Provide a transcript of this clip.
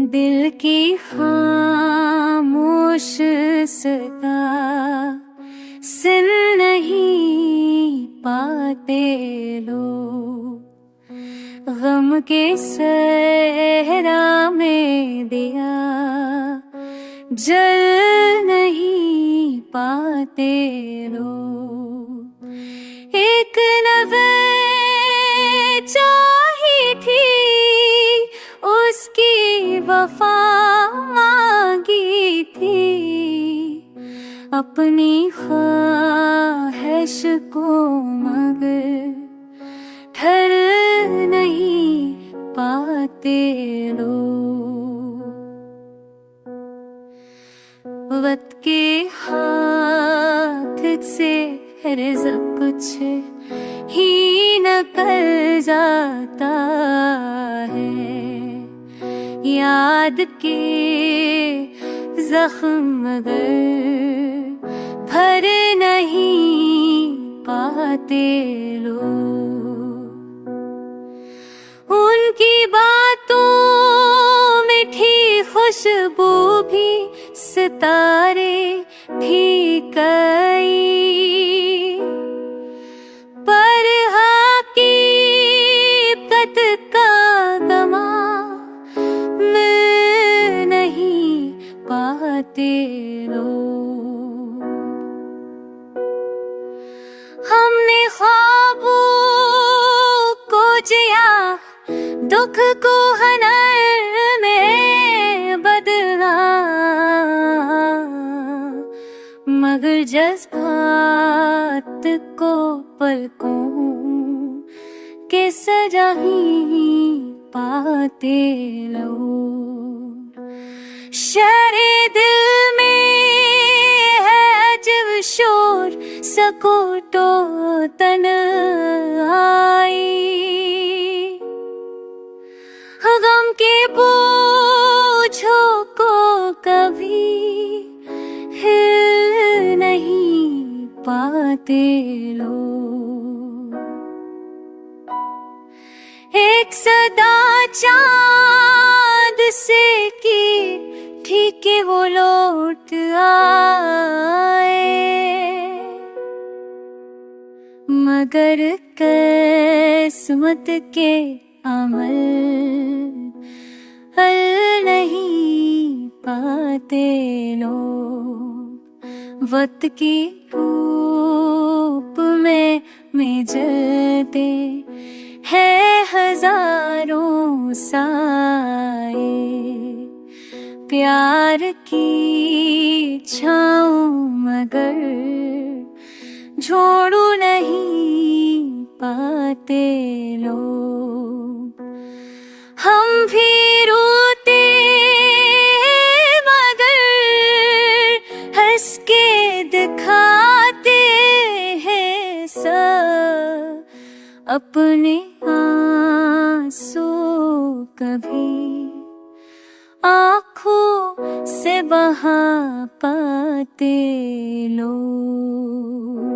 दिल की खामोश सदा सुन नहीं पाते लोग। गम के सहरा में दिया जल नहीं पाते लोग। एक नज़र चाही थी उसकी वफा मांगी थी, अपनी ख्वाहिश को मगर ठहर नहीं पाते लोग। वक्त के हाथ से रिज़्क़ कुछ ही निकल जाता है, याद के जख्म मगर भर नहीं पाते लोग। उनकी बातों मीठी खुशबू भी सितारे भी कई, पर हकीकत का गमा मिल नहीं पाते लोग। हमने ख्वाबों को जिया, दुख को हनर में बदला, मगर जज्बात को पलकों के सजा ही पाते लोग। शहरे दिल में है अजब शोर, सकोटो तन्हाई, गम के बोझों को कभी हिल नहीं पाते लोग। एक सदा चांद से की ठीक है वो लौट आए, मगर किस्मत के अमल हल नहीं पाते लोग। वक्त की धूप में जलते हैं हजारों साए, प्यार की छाँव मगर छोड़ू नहीं पाते लोग। हम भी रोते मगर हंस के दिखाते हैं सब अपने आंसू, कभी आँखों से बहा पाते लोग।